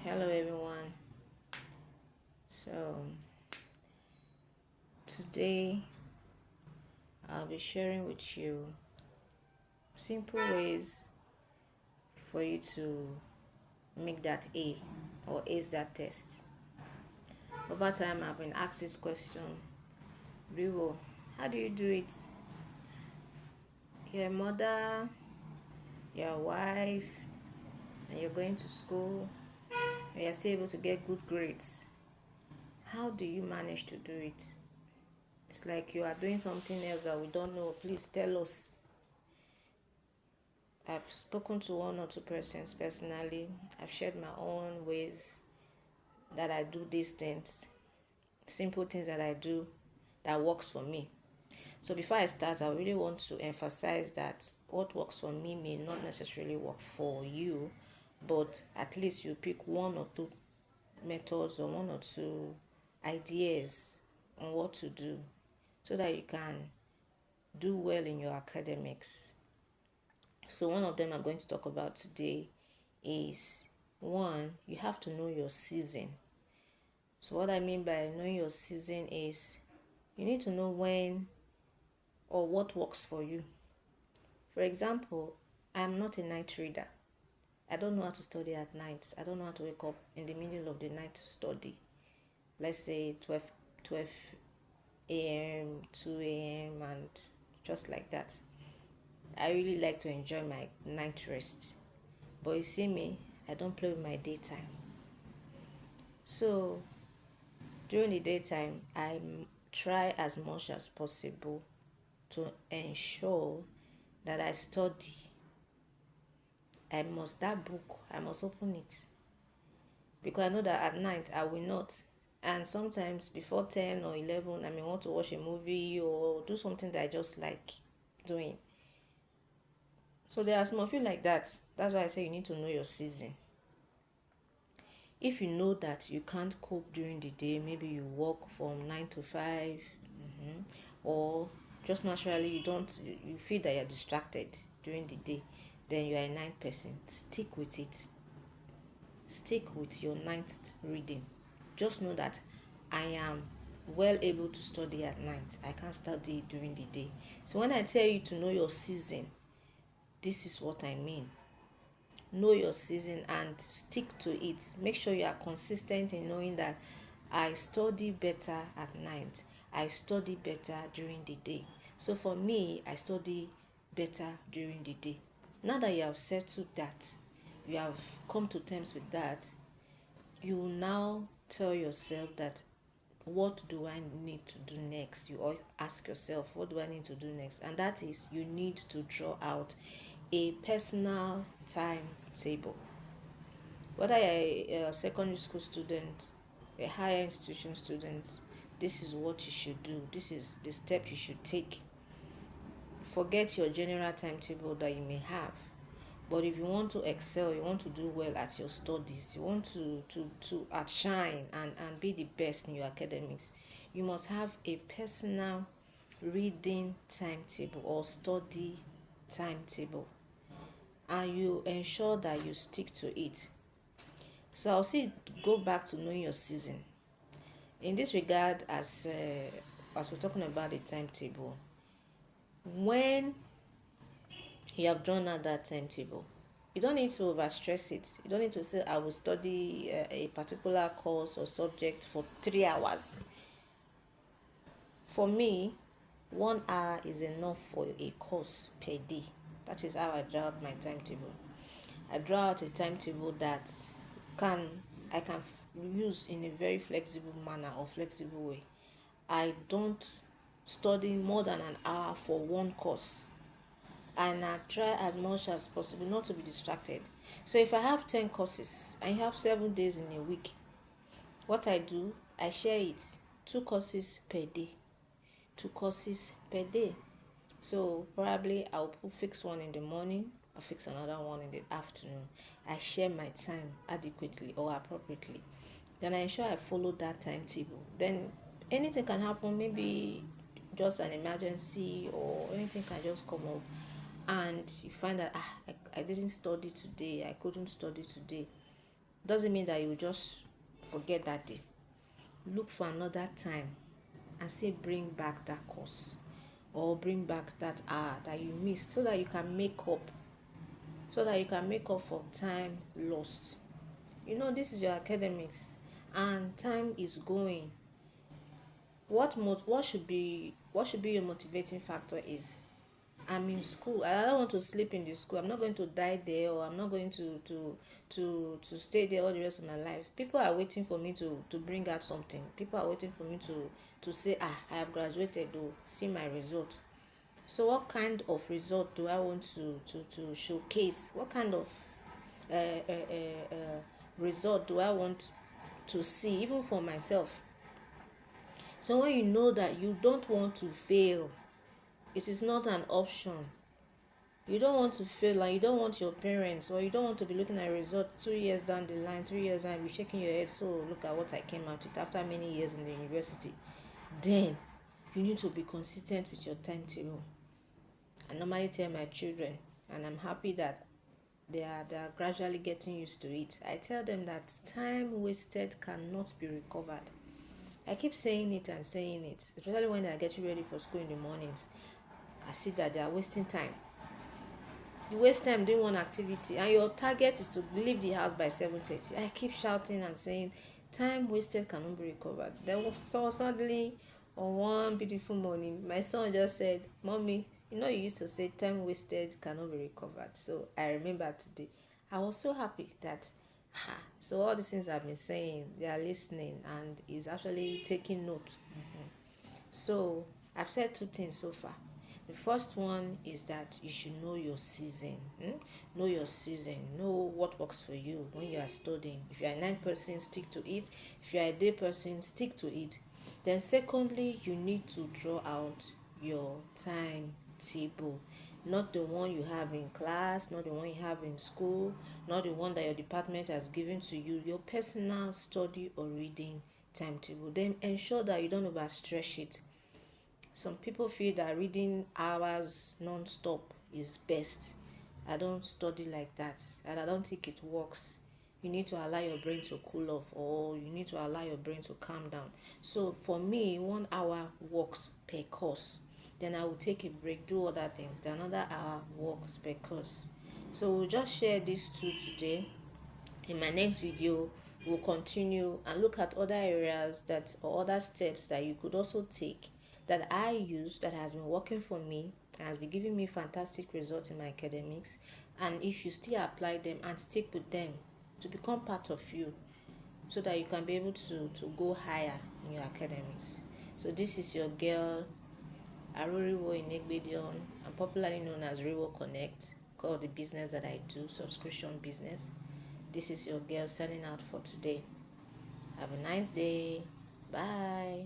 Hello everyone. So today I'll be sharing with you simple ways for you to make that A or ace that test. Over time I've been asked this question, Riwo, how do you do it? You're a mother, you're a wife, and you're going to school, and you're still able to get good grades. How do you manage to do it? It's like you are doing something else that we don't know. Please tell us. I've spoken to one or two persons personally. I've shared my own ways that I do these things, simple things that I do that works for me. So before I start, I really want to emphasize that what works for me may not necessarily work for you, but at least you pick one or two methods or one or two ideas on what to do so that you can do well in your academics. So one of them I'm going to talk about today is one, you have to know your season. So what I mean by knowing your season is you need to know when or what works for you. For example, I'm not a night reader. I don't know how to study at night. I don't know how to wake up in the middle of the night to study. Let's say 12 a.m., 2 a.m. and just like that. I really like to enjoy my night rest. But you see me, I don't play with my daytime. So during the daytime, I try as much as possible to ensure that I study. That book, I must open it. Because I know that at night I will not. And sometimes before 10 or 11, I may want to watch a movie or do something that I just like doing. So there are some of you like that. That's why I say you need to know your season. If you know that you can't cope during the day, maybe you work from 9 to 5, or just naturally you feel that you're distracted during the day, then you are a night person. Stick with it. Stick with your night reading. Just know that I am well able to study at night. I can't study during the day. So when I tell you to know your season, this is what I mean. Know your season and stick to it. Make sure you are consistent in knowing that I study better at night. I study better during the day. So for me, I study better during the day. Now that you have settled that, you have come to terms with that, you will now tell yourself that what do I need to do next? You all ask yourself, what do I need to do next? And that is, you need to draw out a personal timetable. Whether you're a secondary school student, a higher institution student, this is what you should do. This is the step you should take. Forget your general timetable that you may have. But if you want to excel, you want to do well at your studies, you want to outshine and be the best in your academics, you must have a personal reading timetable or study timetable, and you ensure that you stick to it. So I'll say go back to knowing your season. In this regard, as we're talking about the timetable, when you have drawn out that timetable, you don't need to overstress it. You don't need to say I will study a particular course or subject for 3 hours. For me, 1 hour is enough for a course per day. That is how I draw out my timetable. I draw out a timetable that can I can use in a very flexible manner or flexible way. I don't study more than an hour for one course, and I try as much as possible not to be distracted. So if I have 10 courses and you have 7 days in a week, what I do, I share it 2 courses per day. 2 courses per day. So probably I'll fix one in the morning, I'll fix another one in the afternoon. I share my time adequately or appropriately. Then I ensure I follow that timetable. Then anything can happen, maybe just an emergency or anything can just come up, and you find that I didn't study today, I couldn't study today. Doesn't mean that you just forget that day. Look for another time and say bring back that course or bring back that hour that you missed, so that you can make up, for time lost. This is your academics and time is going. What should be your motivating factor is, I'm in school. I don't want to sleep in the school. I'm not going to die there, or I'm not going to stay there all the rest of my life. People are waiting for me to bring out something. People are waiting for me to say, I have graduated, though, see my result. So what kind of result do I want to showcase? What kind of uh, uh, uh, uh, result do I want to see, even for myself? So when you know that you don't want to fail, it is not an option. You don't want to fail, and you don't want your parents, or you don't want to be looking at a result 2 years down the line, 3 years, and be shaking your head. So look at what I came out with after many years in the university. Then you need to be consistent with your timetable. I normally tell my children, and I'm happy that they are gradually getting used to it. I tell them that time wasted cannot be recovered. I keep saying it and saying it, especially when they are getting ready for school in the mornings. I see that they are wasting time. You waste time doing one activity, and your target is to leave the house by 7:30. I keep shouting and saying, time wasted cannot be recovered. Then so suddenly, on one beautiful morning, my son just said, Mommy, you used to say time wasted cannot be recovered. So I remember today. I was so happy that, so all these things I've been saying, they are listening and is actually taking note. So I've said two things so far. The first one is that you should know your season. Know your season. Know what works for you when you are studying. If you are a night person, stick to it. If you are a day person, stick to it. Then secondly, you need to draw out your timetable. Not the one you have in class, not the one you have in school, not the one that your department has given to you. Your personal study or reading timetable. Then ensure that you don't overstretch it. Some people feel that reading hours non-stop is best. I don't study like that, and I don't think it works. You need to allow your brain to cool off, or you need to allow your brain to calm down. So for me, 1 hour works per course. Then I will take a break, do other things. Then another hour works per course. So we'll just share these two today. In my next video, we'll continue and look at other areas that, or other steps that you could also take, that I use, that has been working for me and has been giving me fantastic results in my academics. And if you still apply them and stick with them, to become part of you, so that you can be able to go higher in your academics. So this is your girl Aroriwo Inegbedion. I'm popularly known as Riwo Connect, called the business that I do, subscription business. This is your girl signing out for today. Have a nice day. Bye.